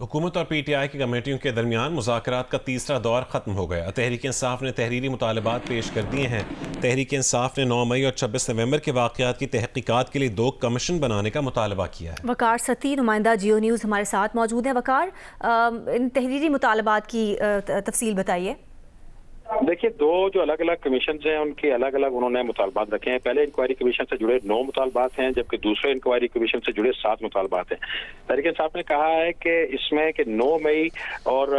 حکومت اور پی T I کی کمیٹیوں کے درمیان مذاکرات کا تیسرا دور ختم ہو گیا۔ تحریک انصاف نے تحریری مطالبات پیش کر دیے ہیں۔ تحریک انصاف نے 9 مئی اور 26 نومبر کے واقعات کی تحقیقات کے لیے 2 کمیشن بنانے کا مطالبہ کیا ہے۔ وقار ستی، نمائندہ جیو نیوز ہمارے ساتھ موجود ہیں۔ وقار، ان تحریری مطالبات کی تفصیل بتائیے۔ دیکھیے، 2 جو الگ الگ کمیشنز ہیں ان کے الگ الگ انہوں نے مطالبات رکھے ہیں۔ پہلے انکوائری کمیشن سے جڑے 9 مطالبات ہیں، جبکہ دوسرے انکوائری کمیشن سے جڑے 7 مطالبات ہیں۔ تحریک انصاف نے کہا ہے کہ اس میں کہ 9 مئی اور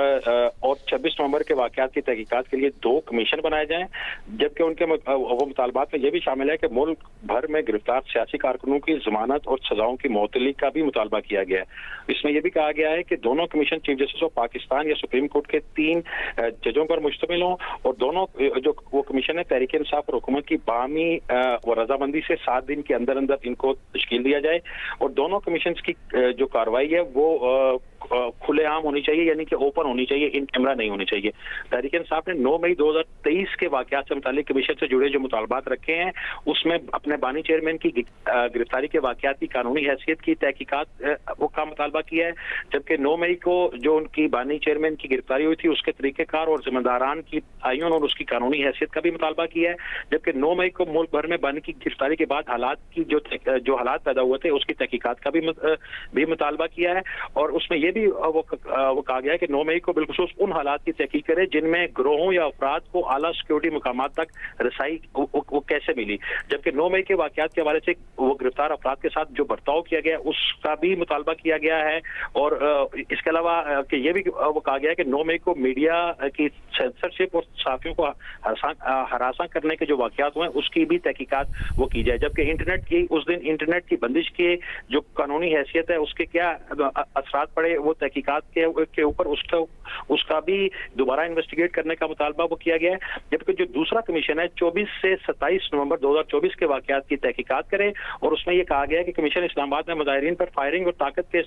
26 نومبر کے واقعات کی تحقیقات کے لیے 2 کمیشن بنائے جائیں، جبکہ ان کے وہ مطالبات میں یہ بھی شامل ہے کہ ملک بھر میں گرفتار سیاسی کارکنوں کی ضمانت اور سزاؤں کی معطلی کا بھی مطالبہ کیا گیا ہے۔ اس میں یہ بھی کہا گیا ہے کہ دونوں commission chief justice of Pakistan یا سپریم کورٹ کے 3 ججوں پر مشتمل ہوں، اور دونوں جو وہ کمیشن ہے تحریک انصاف اور حکومت کی باہمی و رضامندی سے 7 دن کے اندر ان کو تشکیل دیا جائے، اور دونوں کمیشنز کی جو کارروائی ہے وہ کھلے عام ہونی چاہیے، یعنی کہ اوپن ہونی چاہیے، ان کیمرہ نہیں ہونی چاہیے۔ تحریک انصاف نے 9 مئی 2023 کے واقعات سے متعلق کمیشن سے جڑے جو مطالبات رکھے ہیں اس میں اپنے بانی چیئرمین کی گرفتاری کے واقعات کی قانونی حیثیت کی تحقیقات کا مطالبہ کیا ہے، جبکہ 9 مئی کو جو ان کی بانی چیئرمین کی گرفتاری ہوئی تھی اس کے طریقہ کار اور ذمہ داران کی تعین اور اس کی قانونی حیثیت کا بھی مطالبہ کیا ہے، جبکہ 9 مئی کو ملک بھر میں بانی کی گرفتاری کے بعد حالات کی جو حالات پیدا ہوئے تھے اس کی تحقیقات کا بھی مطالبہ کیا ہے، اور اس میں یہ بھی وہ کہا گیا ہے کہ 9 مئی کو بالخصوص ان حالات کی تحقیق کرے جن میں گروہوں یا افراد کو اعلیٰ سیکورٹی مقامات تک رسائی وہ کیسے ملی، جبکہ 9 مئی کے واقعات کے حوالے سے وہ گرفتار افراد کے ساتھ جو برتاؤ کیا گیا اس کا بھی مطالبہ کیا گیا ہے، اور اس کے علاوہ کہ یہ بھی وہ کہا گیا ہے کہ 9 مئی کو میڈیا کی سینسرشپ اور صحافیوں کو ہراساں کرنے کے جو واقعات ہوئے ہیں اس کی بھی تحقیقات وہ کی جائے، جبکہ اس دن انٹرنیٹ کی بندش کی جو قانونی حیثیت ہے اس کے کیا اثرات پڑے وہ تحقیقات کے اوپر اس کا بھی دوبارہ انویسٹیگیٹ کرنے کا مطالبہ وہ کیا گیا ہے، جبکہ جو دوسرا کمیشن ہے 24 سے 27 نومبر 2024 کے واقعات کی تحقیقات کرے، اور اس میں یہ کہا گیا ہے کہ کمیشن اسلام آباد میں مظاہرین پر فائرنگ اور طاقت کے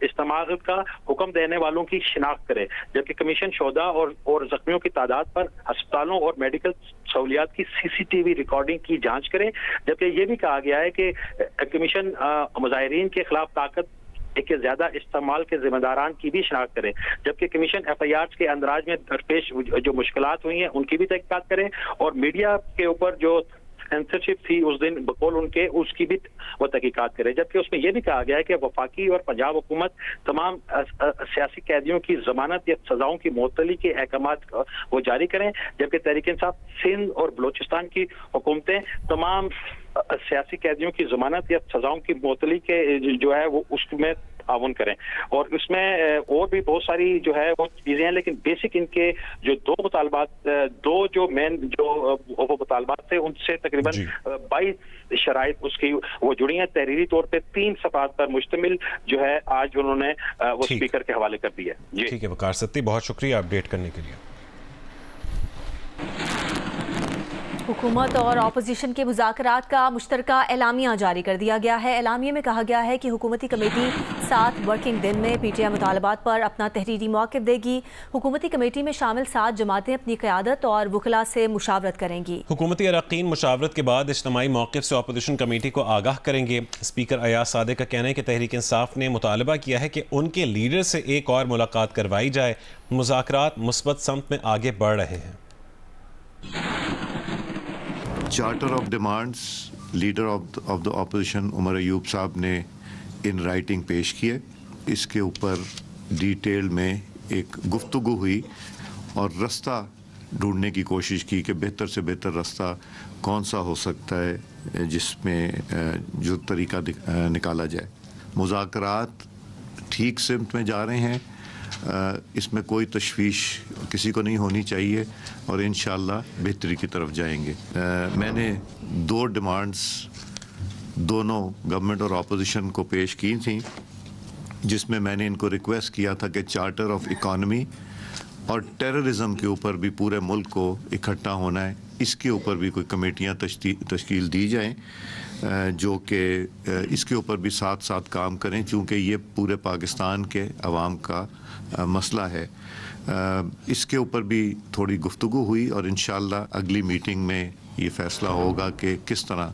استعمال کا حکم دینے والوں کی شناخت کرے، جبکہ کمیشن شہداء اور زخمیوں کی تعداد پر ہسپتالوں اور میڈیکل سہولیات کی CCTV ریکارڈنگ کی جانچ کرے، جبکہ یہ بھی کہا گیا ہے کہ کمیشن مظاہرین کے خلاف طاقت کے زیادہ استعمال کے ذمہ داران کی بھی شناخت کرے، جبکہ کمیشن FIRs کے اندراج میں درپیش جو مشکلات ہوئی ہیں ان کی بھی تحقیقات کرے، اور میڈیا کے اوپر جو سینسرشپ تھی اس دن بقول ان کے اس کی بھی وہ تحقیقات کرے، جبکہ اس میں یہ بھی کہا گیا ہے کہ وفاقی اور پنجاب حکومت تمام سیاسی قیدیوں کی ضمانت یا سزاؤں کی معطلی کے احکامات وہ جاری کریں، جبکہ تحریک انصاف سندھ اور بلوچستان کی حکومتیں تمام سیاسی قیدیوں کی ضمانت یا سزاؤں کی معطلی کے جو ہے وہ اس میں تعاون کریں، اور اس میں اور بھی بہت ساری جو ہے وہ چیزیں ہیں، لیکن بیسک ان کے جو 2 مطالبات 2 جو مین جو وہ مطالبات تھے ان سے تقریباً 22 شرائط اس کی وہ جڑی ہیں، تحریری طور پہ 3 صفحات پر مشتمل جو ہے آج انہوں نے وہ اسپیکر کے حوالے کر دیا ہے۔ ٹھیک ہے وقار ستی، بہت شکریہ اپڈیٹ کرنے کے لیے۔ حکومت اور اپوزیشن کے مذاکرات کا مشترکہ اعلامیہ جاری کر دیا گیا ہے۔ اعلامیے میں کہا گیا ہے کہ حکومتی کمیٹی 7 ورکنگ دن میں پی ٹی آئی مطالبات پر اپنا تحریری موقف دے گی۔ حکومتی کمیٹی میں شامل 7 جماعتیں اپنی قیادت اور وکلاء سے مشاورت کریں گی۔ حکومتی اراکین مشاورت کے بعد اجتماعی موقف سے اپوزیشن کمیٹی کو آگاہ کریں گے۔ اسپیکر ایاز صادق کا کہنا ہے کہ تحریک انصاف نے مطالبہ کیا ہے کہ ان کے لیڈر سے ایک اور ملاقات کروائی جائے۔ مذاکرات مثبت سمت میں آگے بڑھ رہے ہیں۔ Charter of demands leader of the opposition Umar Ayub صاحب نے ان رائٹنگ پیش کیے، اس کے اوپر ڈیٹیل میں ایک گفتگو ہوئی اور رستہ ڈھونڈنے کی کوشش کی کہ بہتر سے بہتر رستہ کون سا ہو سکتا ہے جس میں جو طریقہ نکالا جائے۔ مذاکرات ٹھیک سمت میں جا رہے ہیں، اس میں کوئی تشویش کسی کو نہیں ہونی چاہیے، اور انشاءاللہ بہتری کی طرف جائیں گے۔ میں نے 2 ڈیمانڈز دونوں گورنمنٹ اور اپوزیشن کو پیش کی تھیں، جس میں نے ان کو ریکویسٹ کیا تھا کہ چارٹر آف اکانومی اور ٹیررزم کے اوپر بھی پورے ملک کو اکٹھا ہونا ہے، اس کے اوپر بھی کوئی کمیٹیاں تشکیل دی جائیں جو کہ اس کے اوپر بھی ساتھ ساتھ کام کریں، چونکہ یہ پورے پاکستان کے عوام کا مسئلہ ہے۔ اس کے اوپر بھی تھوڑی گفتگو ہوئی، اور انشاءاللہ اگلی میٹنگ میں یہ فیصلہ ہوگا کہ کس طرح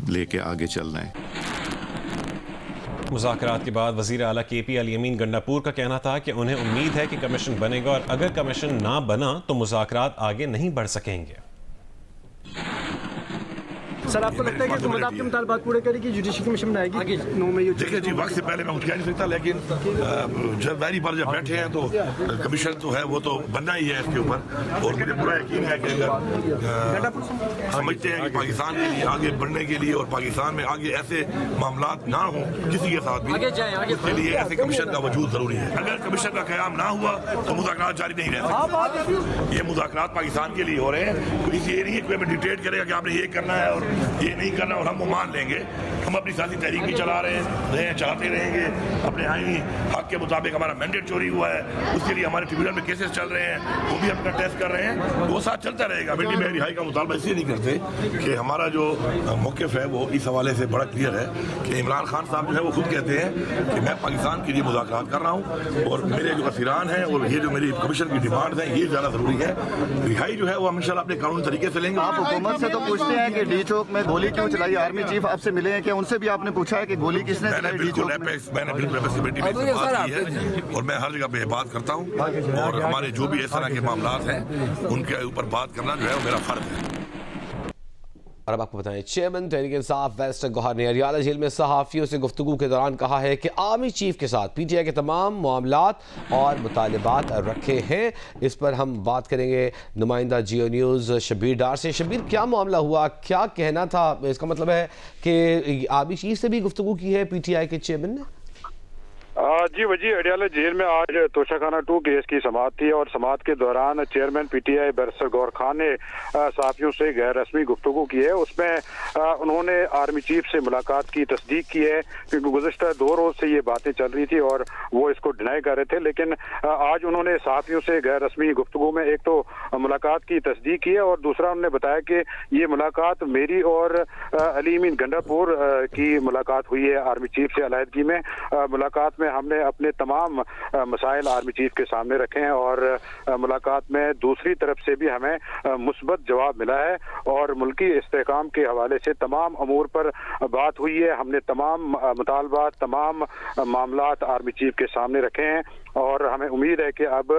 لے کے آگے چلنا ہے۔ مذاکرات کے بعد وزیر اعلیٰ کے پی الیمین گنڈاپور کا کہنا تھا کہ انہیں امید ہے کہ کمیشن بنے گا اور اگر کمیشن نہ بنا تو مذاکرات آگے نہیں بڑھ سکیں گے۔ سر آپ کو لگتا ہے کہ حکومت آپ کے مطالبات پورے کرے گی، جوڈیشل کمیشن بنائے گی 9 مئی؟ دیکھیں جی، وقت سے پہلے میں اٹھ کہہ نہیں سکتا، لیکن جب ویری بار جب بیٹھے ہیں تو کمیشن تو ہے وہ تو بننا ہی ہے اس کے اوپر، اور مجھے پورا یقین ہے کہ اگر سمجھتے ہیں کہ پاکستان کے لیے آگے بڑھنے کے لیے اور پاکستان میں آگے ایسے معاملات نہ ہوں کسی کے ساتھ بھی، اس کے لیے ایسے کمیشن کا وجود ضروری ہے۔ اگر کمیشن کا قیام نہ ہوا تو مذاکرات جاری نہیں رہ سکتے۔ یہ مذاکرات پاکستان کے لیے ہو رہے ہیں، کوئی یہ نہیں ہے کوئی ہمیں ڈکٹیٹ کرے گا کہ آپ نے یہ کرنا ہے اور یہ نہیں کرنا اور ہم وہ مان لیں گے۔ ہم اپنی سیاسی تحریک بھی چلا رہے ہیں، چلاتے رہیں گے، اپنے آئینی حق کے مطابق ہمارا مینڈیٹ چوری ہوا ہے، اس کے لیے ہمارے ٹریبیونل میں کیسز چل رہے ہیں، وہ بھی اپنا ٹیسٹ کر رہے ہیں، وہ ساتھ چلتا رہے گا۔ بیٹی میں رہائی کا مطالبہ اس لیے نہیں کرتے کہ ہمارا جو موقف ہے وہ اس حوالے سے بڑا کلیئر ہے کہ عمران خان صاحب جو ہے وہ خود کہتے ہیں کہ میں پاکستان کے لیے مذاکرات کر رہا ہوں اور میرے جو اسیران ہیں اور یہ جو میری کمیشن کی ڈیمانڈ ہیں یہ زیادہ ضروری ہے۔ رہائی جو ہے وہ ہم انشاءاللہ اپنے قانونی طریقے سے لیں گے۔ آپ حکومت سے تو پوچھتے ہیں کہ ڈی چوک میں گولی کیوں چلائی؟ آرمی چیف آپ سے ملے ہیں کیا؟ ان سے بھی آپ نے پوچھا ہے کہ گولی کس نے چلائی ڈی چوک میں؟ میں نے بالکل ایپیکس کمیٹی میں بات کی ہے اور میں ہر جگہ پہ بات کرتا ہوں، اور ہمارے جو بھی اس طرح کے معاملات ہیں ان کے اوپر بات کرنا جو ہے وہ میرا فرض ہے۔ اور اب آپ کو بتائیں، چیئرمین تحریک انصاف بیرسٹر گوہر نے اڈیالہ جیل میں صحافیوں سے گفتگو کے دوران کہا ہے کہ آرمی چیف کے ساتھ پی ٹی آئی کے تمام معاملات اور مطالبات رکھے ہیں۔ اس پر ہم بات کریں گے نمائندہ جیو نیوز شبیر ڈار سے۔ شبیر، کیا معاملہ ہوا، کیا کہنا تھا؟ اس کا مطلب ہے کہ آرمی چیف سے بھی گفتگو کی ہے پی ٹی آئی کے چیئرمین نے؟ جی وجہ اڈیالہ جیل میں آج توشہ خانہ 2 کیس کی سماعت تھی، اور سماعت کے دوران chairman P T I barrister Gohar Khan نے صحافیوں سے غیر رسمی گفتگو کی ہے۔ اس میں انہوں نے آرمی چیف سے ملاقات کی تصدیق کی ہے، کیونکہ گزشتہ 2 روز سے یہ باتیں چل رہی تھی اور وہ اس کو ڈینائی کر رہے تھے، لیکن آج انہوں نے صحافیوں سے غیر رسمی گفتگو میں ایک تو ملاقات کی تصدیق کی ہے اور دوسرا انہوں نے بتایا کہ یہ ملاقات میری اور الیمین گنڈاپور کی ملاقات ہوئی ہے آرمی چیف سے علیحدگی میں۔ ملاقات میں ہم نے اپنے تمام مسائل آرمی چیف کے سامنے رکھے ہیں اور ملاقات میں دوسری طرف سے بھی ہمیں مثبت جواب ملا ہے اور ملکی استحکام کے حوالے سے تمام امور پر بات ہوئی ہے۔ ہم نے تمام مطالبات، تمام معاملات آرمی چیف کے سامنے رکھے ہیں اور ہمیں امید ہے کہ اب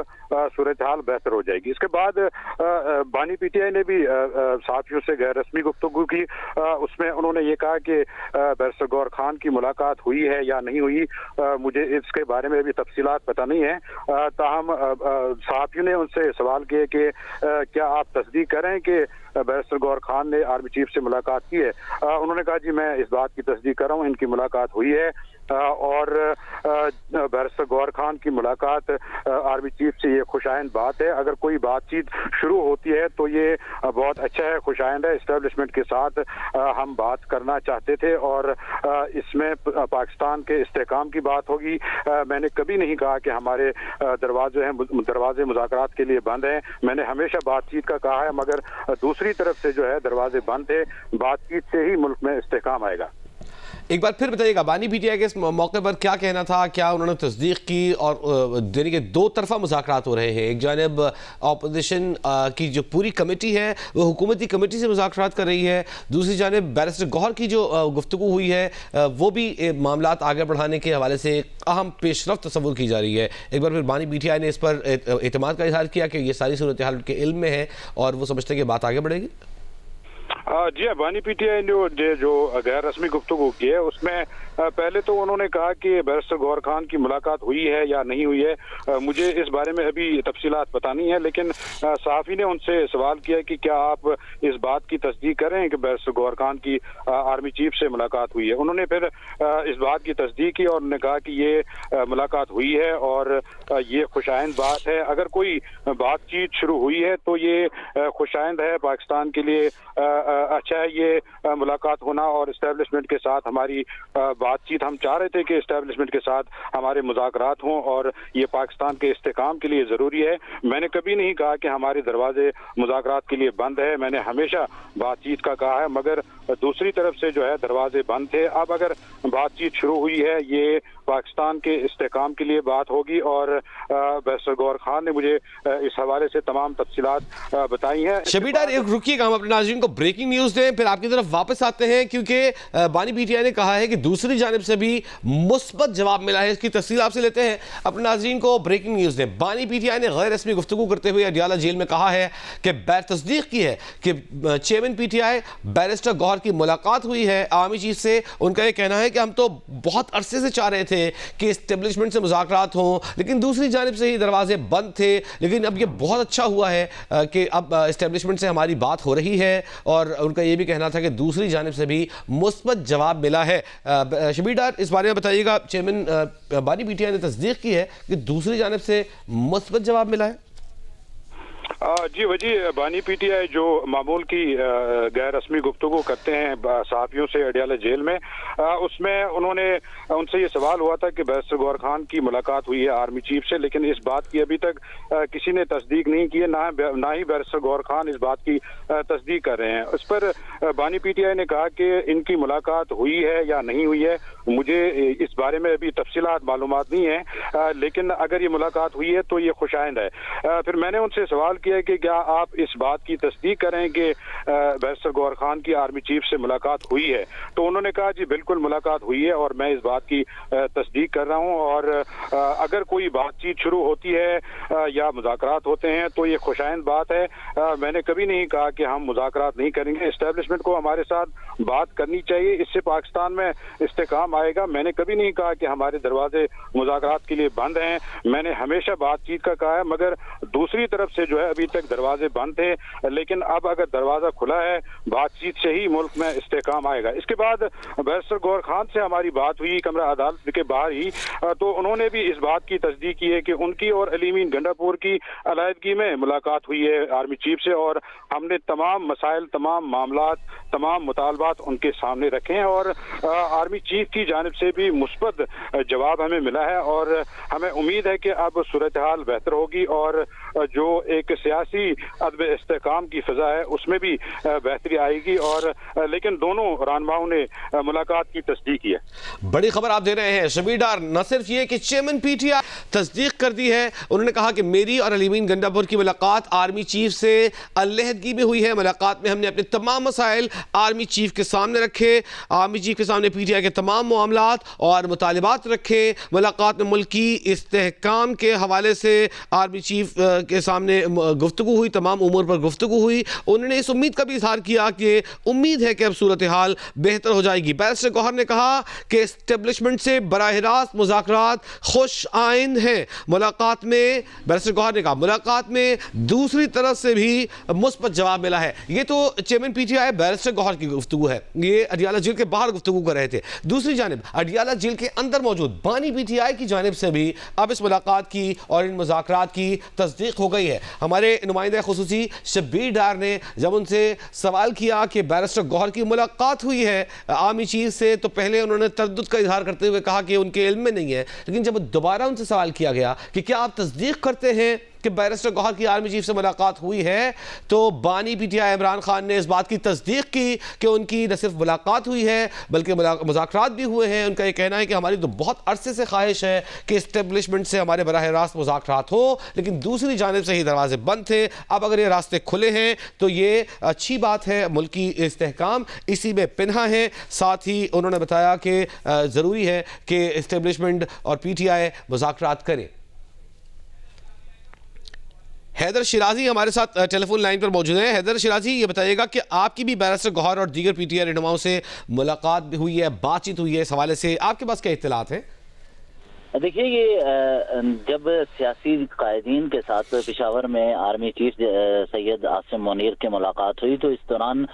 صورتحال بہتر ہو جائے گی۔ اس کے بعد بانی پی ٹی آئی نے بھی صحافیوں سے غیر رسمی گفتگو کی۔ اس میں انہوں نے یہ کہا کہ بیرسٹر گوہر خان کی ملاقات ہوئی ہے یا نہیں ہوئی، مجھے اس کے بارے میں ابھی تفصیلات پتہ نہیں ہے۔ تاہم صحافیوں نے ان سے سوال کیے کہ کیا آپ تصدیق کریں کہ بیرسٹر گوہر خان نے آرمی چیف سے ملاقات کی ہے؟ انہوں نے کہا جی میں اس بات کی تصدیق کر رہا ہوں، ان کی ملاقات ہوئی ہے اور بیرسٹر گوہر خان کی ملاقات آرمی چیف سے یہ خوش آئند بات ہے۔ اگر کوئی بات چیت شروع ہوتی ہے تو یہ بہت اچھا ہے، خوش آئند ہے۔ اسٹیبلشمنٹ کے ساتھ ہم بات کرنا چاہتے تھے اور اس میں پاکستان کے استحکام کی بات ہوگی۔ میں نے کبھی نہیں کہا کہ ہمارے دروازے مذاکرات کے لیے بند ہیں، میں نے ہمیشہ بات چیت کا کہا ہے، مگر دوسری طرف سے جو ہے دروازے بند ہے، بات چیت سے ہی ملک میں استحکام آئے گا۔ ایک بار پھر بتائیے گا، بانی پی ٹی آئی کے اس موقع پر کیا کہنا تھا، کیا انہوں نے تصدیق کی؟ اور یعنی کہ 2 طرفہ مذاکرات ہو رہے ہیں، ایک جانب اپوزیشن کی جو پوری کمیٹی ہے وہ حکومتی کمیٹی سے مذاکرات کر رہی ہے، دوسری جانب بیرسٹر گوہر کی جو گفتگو ہوئی ہے وہ بھی معاملات آگے بڑھانے کے حوالے سے اہم پیش رفت تصور کی جا رہی ہے۔ ایک بار پھر بانی پی ٹی آئی نے اس پر اعتماد کا اظہار کیا کہ یہ ساری صورتحال کے علم میں ہے اور وہ سمجھتے ہیں کہ بات آگے بڑھے گی۔ جی ہاں، بانی پی ٹی آئی نے جو غیر رسمی گفتگو کی ہے اس میں پہلے تو انہوں نے کہا کہ بیرسٹر گوہر خان کی ملاقات ہوئی ہے یا نہیں ہوئی ہے، مجھے اس بارے میں ابھی تفصیلات پتہ نہیں ہے، لیکن صحافی نے ان سے سوال کیا کہ کیا آپ اس بات کی تصدیق کریں کہ بیرسٹر گوہر خان کی آرمی چیف سے ملاقات ہوئی ہے؟ انہوں نے پھر اس بات کی تصدیق کی اور انہوں نے کہا کہ یہ ملاقات ہوئی ہے اور یہ خوش آئند بات ہے۔ اگر کوئی بات چیت شروع ہوئی ہے تو یہ خوش آئند ہے، پاکستان کے لیے اچھا ہے یہ ملاقات ہونا اور اسٹیبلشمنٹ کے ساتھ ہماری بات چیت۔ ہم چاہ رہے تھے کہ اسٹیبلشمنٹ کے ساتھ ہمارے مذاکرات ہوں اور یہ پاکستان کے استحکام کے لیے ضروری ہے۔ میں نے کبھی نہیں کہا کہ ہمارے دروازے مذاکرات کے لیے بند ہے، میں نے ہمیشہ بات چیت کا کہا ہے، مگر دوسری طرف سے جو ہے دروازے بند تھے۔ اب اگر بات چیت شروع ہوئی ہے، یہ پاکستان کے استحکام کے لیے بات ہوگی، اور بیرسٹر گوہر خان نے مجھے اس حوالے سے تمام تفصیلات بتائی ہیں۔ شبیر ڈار ایک رکیے گا، ہم اپنے ناظرین کو بریکنگ نیوز دیں، پھر آپ کی طرف واپس آتے ہیں، کیونکہ بانی پی ٹی آئی نے کہا ہے کہ دوسری جانب سے بھی مثبت جواب ملا ہے۔ اس کی تفصیل آپ سے لیتے ہیں، اپنے ناظرین کو بریکنگ نیوز دیں۔ بانی پی ٹی آئی نے غیر رسمی گفتگو کرتے ہوئے اڈیالہ جیل میں کہا ہے کہ تصدیق کی ہے کہ chairman P T I barrister Gohar کی ملاقات ہوئی ہے عوامی چیف سے۔ ان کا یہ کہنا ہے کہ ہم تو بہت عرصے سے چاہ رہے تھے کہ اسٹیبلشمنٹ سے مذاکرات ہوں، لیکن دوسری جانب سے ہی دروازے بند تھے، لیکن اب یہ بہت اچھا ہوا ہے کہ اب اسٹیبلشمنٹ سے ہماری بات ہو رہی ہے، اور ان کا یہ بھی کہنا تھا کہ دوسری جانب سے بھی مثبت جواب ملا ہے۔ شبیر ڈار اس بارے میں بتائیے گا، چیئرمین بانی پی ٹی آئی نے تصدیق کی ہے کہ دوسری جانب سے مثبت جواب ملا ہے؟ جی وجی، بانی پی ٹی آئی جو معمول کی غیر رسمی گفتگو کرتے ہیں صحافیوں سے اڈیالہ جیل میں، اس میں انہوں نے ان سے یہ سوال ہوا تھا کہ بیرسٹر گوہر خان کی ملاقات ہوئی ہے آرمی چیف سے، لیکن اس بات کی ابھی تک کسی نے تصدیق نہیں کی ہے، نہ ہی بیرسٹر گوہر خان اس بات کی تصدیق کر رہے ہیں۔ اس پر بانی پی ٹی آئی نے کہا کہ ان کی ملاقات ہوئی ہے یا نہیں ہوئی ہے، مجھے اس بارے میں ابھی تفصیلات معلومات نہیں ہیں، لیکن اگر یہ ملاقات ہوئی ہے تو یہ خوش آئند ہے۔ پھر میں نے ان سے سوال کیا کہ کیا آپ اس بات کی تصدیق کریں کہ بیرسٹر گوہر خان کی آرمی چیف سے ملاقات ہوئی ہے؟ تو انہوں نے کہا جی بالکل ملاقات ہوئی ہے، اور میں اس بات کی تصدیق کر رہا ہوں، اور اگر کوئی بات چیت شروع ہوتی ہے یا مذاکرات ہوتے ہیں تو یہ خوش آئند بات ہے۔ میں نے کبھی نہیں کہا کہ ہم مذاکرات نہیں کریں گے، اسٹیبلشمنٹ کو ہمارے ساتھ بات کرنی چاہیے، اس سے پاکستان میں استحکام آئے گا۔ میں نے کبھی نہیں کہا کہ ہمارے دروازے مذاکرات کے لیے بند ہیں، میں نے ہمیشہ بات چیت کا کہا ہے، مگر دوسری طرف سے جو ہے ابھی تک دروازے بند تھے، لیکن اب اگر دروازہ کھلا ہے بات چیت سے ہی ملک میں استحکام آئے گا۔ اس کے بعد بیرسٹر گوہر خان سے ہماری بات ہوئی کمرہ عدالت کے باہر ہی، تو انہوں نے بھی اس بات کی تصدیق کی ہے کہ ان کی اور علی امین گنڈاپور کی علیحدگی میں ملاقات ہوئی ہے آرمی چیف سے، اور ہم نے تمام مسائل، تمام معاملات، تمام مطالبات ان کے سامنے رکھے ہیں، اور آرمی چیف کی جانب سے بھی مثبت جواب ہمیں ملا ہے، اور ہمیں امید ہے کہ اب صورتحال بہتر ہوگی، اور جو ایک سیاسی عدم استحکام کی فضا ہے اس میں بھی بہتری آئے گی، اور لیکن دونوں رہنماؤں نے ملاقات کی تصدیق کی ہے۔ بڑی خبر آپ دے رہے ہیں شبیر ڈار، نہ صرف یہ کہ چیئرمین پی ٹی آئی تصدیق کر دی ہے، انہوں نے کہا کہ میری اور علی امین گنڈاپور کی ملاقات آرمی چیف سے علیحدگی میں ہوئی ہے، ملاقات میں ہم نے اپنے تمام مسائل آرمی چیف کے سامنے رکھے، آرمی چیف کے سامنے پی ٹی آئی کے تمام معاملات اور مطالبات رکھے، ملاقات میں ملکی استحکام کے حوالے سے آرمی چیف کے سامنے گفتگو ہوئی، تمام امور پر گفتگو ہوئی۔ انہوں نے اس امید کا بھی اظہار کیا کہ امید ہے کہ اب صورتحال بہتر ہو جائے گی۔ بیرسٹر گوہر نے کہا کہ اسٹیبلشمنٹ سے براہ راست مذاکرات خوش آئند ہیں۔ ملاقات میں بیرسٹر گوہر نے کہا ملاقات میں دوسری طرف سے بھی مثبت جواب ملا ہے۔ یہ تو chairman P T I barrister Gohar کی گفتگو ہے، یہ اڈیالہ جیل کے باہر گفتگو کر رہے تھے۔ دوسری جانب اڈیالہ جیل کے اندر موجود بانی پی ٹی آئی کی جانب سے بھی اب اس ملاقات کی اور ان مذاکرات کی تصدیق ہو گئی ہے۔ ہمارے نمائندہ خصوصی شبیر ڈار نے جب ان سے سوال کیا کہ بیرسٹر گوہر کی ملاقات ہوئی ہے عوامی چیز سے، تو پہلے انہوں نے تردد کا اظہار کرتے ہوئے کہا کہ ان کے علم میں نہیں ہے، لیکن جب دوبارہ ان سے سوال کیا گیا کہ کیا آپ تصدیق کرتے ہیں کہ بیرسٹر گوہر کی آرمی چیف سے ملاقات ہوئی ہے، تو بانی پی ٹی آئی عمران خان نے اس بات کی تصدیق کی کہ ان کی نہ صرف ملاقات ہوئی ہے بلکہ مذاکرات بھی ہوئے ہیں۔ ان کا یہ کہنا ہے کہ ہماری تو بہت عرصے سے خواہش ہے کہ اسٹیبلشمنٹ سے ہمارے براہ راست مذاکرات ہوں، لیکن دوسری جانب سے ہی دروازے بند تھے، اب اگر یہ راستے کھلے ہیں تو یہ اچھی بات ہے، ملکی استحکام اسی میں پنہا ہے۔ ساتھ ہی انہوں نے بتایا کہ ضروری ہے کہ اسٹیبلشمنٹ اور پی ٹی آئی مذاکرات کریں۔ حیدر شیرازی ہمارے ساتھ ٹیلی فون لائن پر موجود ہیں۔ حیدر شیرازی، یہ بتائیے گا کہ آپ کی بھی بیرسٹر گوہر اور دیگر پی ٹی آئی رہنماؤں سے ملاقات بھی ہوئی ہے، بات چیت ہوئی ہے، اس حوالے سے آپ کے پاس کیا اطلاعات ہیں؟ دیکھیے، یہ جب سیاسی قائدین کے ساتھ پشاور میں آرمی چیف سید عاصم منیر کی ملاقات ہوئی تو اس دوران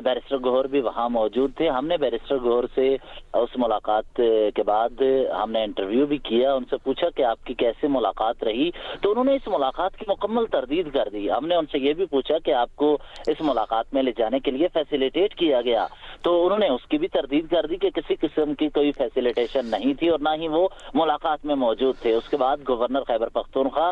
بیرسٹر گوہر بھی وہاں موجود تھے۔ ہم نے بیرسٹر گوہر سے اس ملاقات کے بعد ہم نے انٹرویو بھی کیا، ان سے پوچھا کہ آپ کی کیسے ملاقات رہی، تو انہوں نے اس ملاقات کی مکمل تردید کر دی۔ ہم نے ان سے یہ بھی پوچھا کہ آپ کو اس ملاقات میں لے جانے کے لیے فیسیلیٹیٹ کیا گیا، تو انہوں نے اس کی بھی تردید کر دی کہ کسی قسم کی کوئی فیسیلیٹیشن نہیں تھی اور نہ ہی وہ ملاقات میں موجود تھے۔ اس کے بعد گورنر خیبر پختونخوا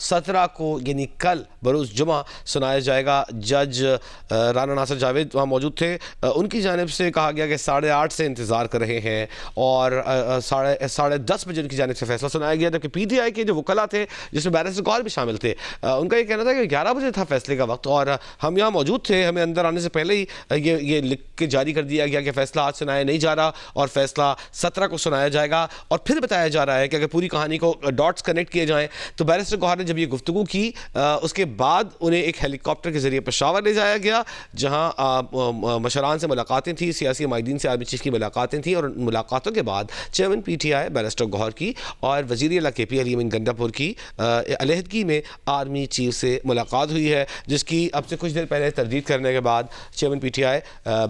17 کو یعنی کل بروز جمعہ سنایا جائے گا. جج رانا ناصر جاوید وہاں موجود تھے. ان کی جانب سے کہا گیا کہ 8:30 سے انتظار کر رہے ہیں اور 10:30 بجے ان کی جانب سے فیصلہ سنایا گیا, جبکہ پی ٹی آئی کے جو وکلاء تھے جس میں بیرسٹر گوہر بھی شامل تھے, ان کا یہ کہنا تھا کہ 11 بجے تھا فیصلے کا وقت اور ہم یہاں موجود تھے. ہمیں اندر آنے سے پہلے ہی یہ لکھ کے جاری کر دیا گیا کہ فیصلہ آج سنایا نہیں جا رہا اور فیصلہ 17 کو سنایا جائے گا. اور پھر بتایا جا رہا ہے کہ اگر پوری کہانی کو ڈاٹس کنیکٹ کیے جائیں تو بیرسٹر گوہر نے جب یہ گفتگو کی اس کے بعد انہیں ایک ہیلی کاپٹر کے ذریعے پشاور لے جایا گیا, جہاں مشران سے ملاقاتیں تھیں, سیاسی عمائدین سے آرمی چیف کی ملاقاتیں تھیں, اور ملاقاتوں کے بعد chairman P T I barrister Gohar کی اور وزیر اعلیٰ کے پی علی امین گنڈاپور کی علیحدگی میں آرمی چیف سے ملاقات ہوئی ہے, جس کی اب سے کچھ دیر پہلے تردید کرنے کے بعد chairman P T I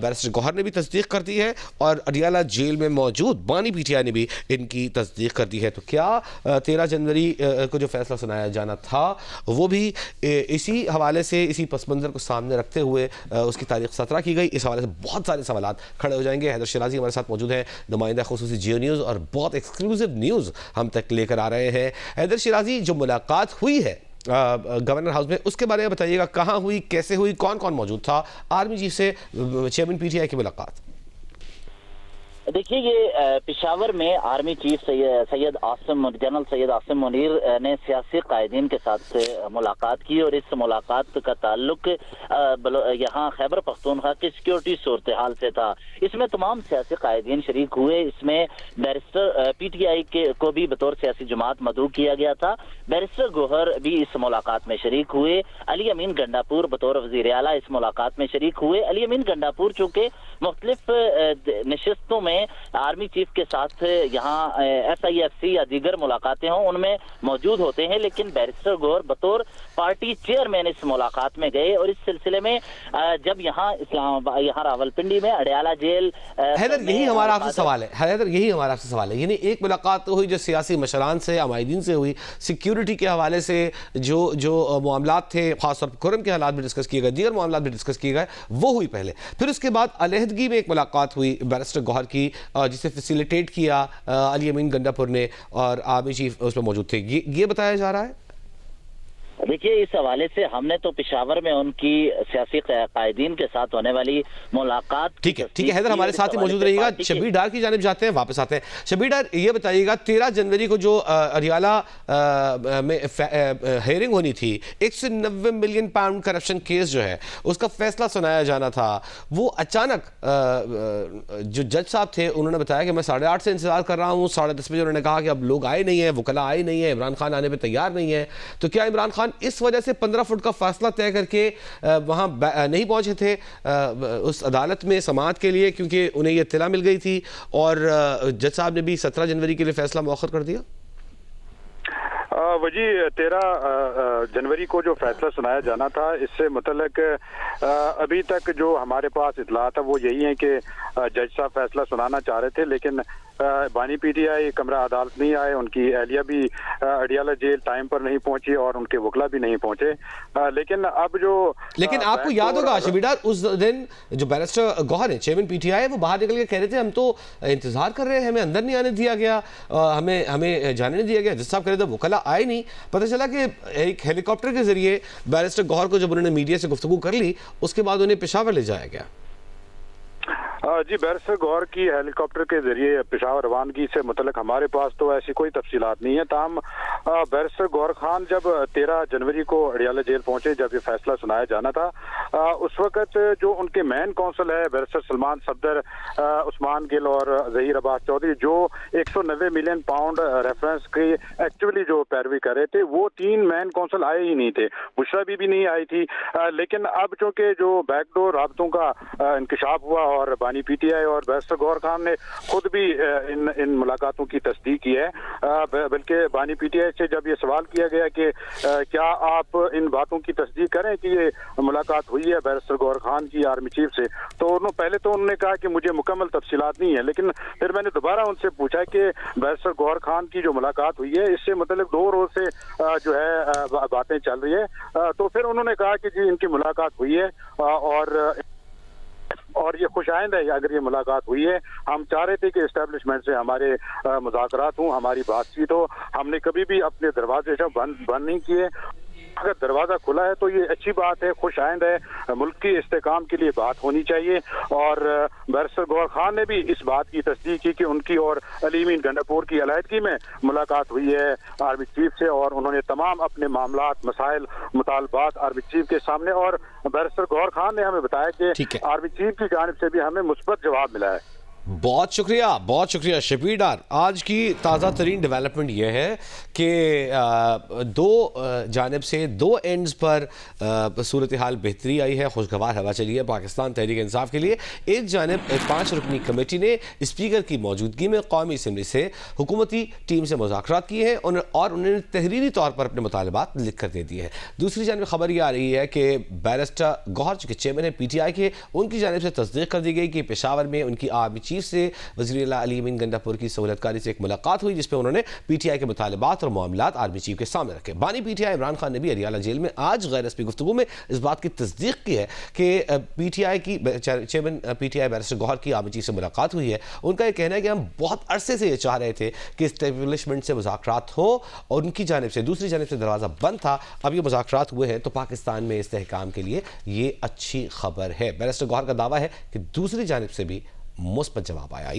barrister Gohar نے بھی تصدیق کر دی ہے اور اڈیالہ جیل میں موجود بانی پی ٹی آئی نے بھی ان کی تصدیق کر دی ہے. تو کیا 13 جنوری کو جو فیصلہ سنایا جانا تھا وہ بھی اسی حوالے سے, اسی پس منظر کو سامنے رکھتے ہوئے اس کی تاریخ 17 کی گئی؟ اس حوالے سے بہت سارے سوالات کھڑے ہو جائیں گے. حیدر شیرازی ہمارے ساتھ موجود ہیں, نمائندہ خصوصی جیو نیوز, اور بہت ایکسکلوسیو نیوز ہم تک لے کر آ رہے ہیں. حیدر شیرازی, جو ملاقات ہوئی ہے گورنر ہاؤس میں, اس کے بارے میں بتائیے گا, کہاں ہوئی, کیسے ہوئی, کون کون موجود تھا آرمی چیف سے چیئرمین پی ٹی آئی کی ملاقات؟ دیکھیے, یہ پشاور میں army chief general Syed Asim Munir نے سیاسی قائدین کے ساتھ ملاقات کی, اور اس ملاقات کا تعلق یہاں خیبر پختونخوا کی سیکیورٹی صورتحال سے تھا. اس میں تمام سیاسی قائدین شریک ہوئے. اس میں بیرسٹر پی ٹی آئی کو بھی بطور سیاسی جماعت مدعو کیا گیا تھا. بیرسٹر گوہر بھی اس ملاقات میں شریک ہوئے. علی امین گنڈاپور بطور وزیر اعلیٰ اس ملاقات میں شریک ہوئے. علی امین گنڈاپور چونکہ مختلف نشستوں میں آرمی چیف کے ساتھ یہاں ایس آئی ایف سی یا دیگر ملاقاتیں ہوں ان میں موجود ہوتے ہیں, لیکن بیرسٹر گوہر بطور پارٹی چیئرمین اس ملاقات میں گئے. اور اس سلسلے میں جب یہاں راولپنڈی میں اڈیالہ جیل, حیدر یہی ہمارا آپ سے سوال ہے, یعنی ایک ملاقات تو ہوئی جو سیاسی مشران سے, عمائدین سے ہوئی, سیکیورٹی کے حوالے سے جو معاملات تھے, خاص طور پر کرم کے حالات بھی ڈسکس کیے گئے, دیگر معاملات بھی ڈسکس کیے گئے, وہ ہوئی پہلے. پھر اس کے بعد علیحدگی میں ایک ملاقات ہوئی بیرسٹر گوہر کی, جسے فیسیلیٹیٹ کیا علی امین گنڈاپور نے, اور آرمی چیف اس میں موجود تھے. یہ بتایا جا رہا ہے. دیکھیے, اس حوالے سے ہم نے تو پشاور میں ان کی سیاسی قائدین کے ساتھ ہونے والی ملاقات. ٹھیک ہے حیدر, ہمارے ساتھ ہی موجود رہیے گا. شبیر ڈار کی جانب جاتے ہیں, واپس آتے ہیں. شبیر ڈار, یہ بتائیے گا, 13 جنوری کو جو اڈیالہ میں ہیئرنگ ہونی تھی, 190 ملین پاؤنڈ کرپشن کیس جو ہے اس کا فیصلہ سنایا جانا تھا, وہ اچانک جو جج صاحب تھے انہوں نے بتایا کہ میں 8:30 سے انتظار کر رہا ہوں. 10:30 بجے انہوں نے کہا کہ اب لوگ آئے نہیں ہیں, وکلاء آئے نہیں ہیں, عمران خان آنے پہ تیار نہیں ہے. تو کیا عمران خان اس وجہ سے 15 فٹ کا فاصلہ طے کر کے وہاں نہیں پہنچے تھے اس عدالت میں سماعت کے لیے, کیونکہ انہیں یہ اطلاع مل گئی تھی, اور جج صاحب نے بھی 17 جنوری کے لیے فیصلہ مؤخر کر دیا؟ وجی 13 جنوری کو جو فیصلہ سنایا جانا تھا, اس سے متعلق ابھی تک جو ہمارے پاس اطلاعات ہے وہ یہی ہیں کہ جج صاحب فیصلہ سنانا چاہ رہے تھے, لیکن بانی پی ٹی آئی کمرہ عدالت نہیں آئے, ان کی اہلیہ بھی اڈیالہ جیل ٹائم پر نہیں پہنچی اور ان کے وکلا بھی نہیں پہنچے. لیکن آپ کو یاد ہوگا شبیر ڈار, اس دن جو بیرسٹر گوہر ہیں چیئرمین پی ٹی آئی, وہ باہر نکل کے کہہ رہے تھے ہم تو انتظار کر رہے ہیں, ہمیں اندر نہیں آنے دیا گیا, ہمیں جانے نہیں دیا گیا. جس صاحب کہہ رہے تھے وکلا آئے نہیں. پتہ چلا کہ ایک ہیلی کاپٹر کے ذریعے بیرسٹر گوہر کو جب انہوں نے میڈیا سے گفتگو کر لی, اس کے بعد انہیں پشاور لے جایا گیا. جی, بیرسٹر گوہر کی ہیلی کاپٹر کے ذریعے پشاور روانگی سے متعلق ہمارے پاس تو ایسی کوئی تفصیلات نہیں ہے. تاہم بیرسٹر گوہر خان جب 13 جنوری کو اڈیالہ جیل پہنچے, جب یہ فیصلہ سنایا جانا تھا, اس وقت جو ان کے مین کونسل ہے بیرسٹر سلمان صفدر, عثمان گل اور ظہیر عباس چودھری, جو 190 ملین پاؤنڈ ریفرنس کی ایکٹیولی جو پیروی کر رہے تھے, وہ 3 مین کونسل آئے ہی نہیں تھے. بشرا بھی نہیں آئی تھی. لیکن اب چونکہ جو بیک ڈور رابطوں کا انکشاف ہوا اور بانی پی ٹی آئی اور بیرسٹر گوہر خان نے خود بھی ان ملاقاتوں کی تصدیق کی ہے, بلکہ بانی پی ٹی آئی سے جب یہ سوال کیا گیا کہ کیا آپ ان باتوں کی تصدیق کریں کہ یہ ملاقات ہوئی ہے بیرسٹر گوہر خان کی آرمی چیف سے, تو پہلے تو انہوں نے کہا کہ مجھے مکمل تفصیلات نہیں ہے. لیکن پھر میں نے دوبارہ ان سے پوچھا کہ بیرسٹر گوہر خان کی جو ملاقات ہوئی ہے, اس سے متعلق 2 روز سے جو ہے باتیں چل رہی ہے, تو پھر انہوں نے کہا کہ جی ان کی ملاقات ہوئی ہے اور اور یہ خوش آئند ہے اگر یہ ملاقات ہوئی ہے. ہم چاہ رہے تھے کہ اسٹیبلشمنٹ سے ہمارے مذاکرات ہوں, ہماری بات چیت ہو. ہم نے کبھی بھی اپنے دروازے سے بند نہیں کیے. اگر دروازہ کھلا ہے تو یہ اچھی بات ہے, خوش آئند ہے. ملک کی استحکام کے لیے بات ہونی چاہیے. اور بیرسٹر گوہر خان نے بھی اس بات کی تصدیق کی کہ ان کی اور علی امین گنڈاپور کی علیحدگی میں ملاقات ہوئی ہے آرمی چیف سے, اور انہوں نے تمام اپنے معاملات, مسائل, مطالبات آرمی چیف کے سامنے. اور بیرسٹر گوہر خان نے ہمیں بتایا کہ آرمی چیف کی جانب سے بھی ہمیں مثبت جواب ملا ہے. بہت شکریہ شبیر ڈار. آج کی تازہ ترین ڈیولپمنٹ یہ ہے کہ دو جانب سے دو اینڈز پر صورتحال بہتری آئی ہے, خوشگوار ہوا چلی ہے پاکستان تحریک انصاف کے لیے. ایک جانب 5 رکنی کمیٹی نے اسپیکر کی موجودگی میں قومی اسمبلی سے حکومتی ٹیم سے مذاکرات کیے ہیں اور انہوں نے تحریری طور پر اپنے مطالبات لکھ کر دے دیے ہیں. دوسری جانب خبر یہ آ رہی ہے کہ بیرسٹر گوہر جو کہ چیئرمین ہے پی ٹی آئی کے, ان کی جانب سے تصدیق کر دی گئی کہ پشاور میں ان کی آرمی چیف سے وزیر اعلیٰ علی امین گنڈاپور کی سہولت کاری سے ایک ملاقات ہوئی, جس پہ انہوں نے پی ٹی آئی کے مطالبات اور معاملات آرمی چیف کے سامنے رکھے. بانی پی ٹی آئی عمران خان نے بھی اریالہ جیل میں آج غیر رسمی گفتگو میں اس بات کی تصدیق کی ہے کہ پی ٹی آئی کی chairman P T I barrister Gohar کی آرمی چیف سے ملاقات ہوئی ہے. ان کا یہ کہنا ہے کہ ہم بہت عرصے سے یہ چاہ رہے تھے کہ اسٹیبلشمنٹ سے مذاکرات ہوں, اور ان کی جانب سے دوسری جانب سے دروازہ بند تھا. اب یہ مذاکرات ہوئے ہیں تو پاکستان میں استحکام کے لیے یہ اچھی خبر ہے. بیرسٹر گوہر کا دعویٰ ہے کہ دوسری جانب سے بھی مثبت جواب آیا.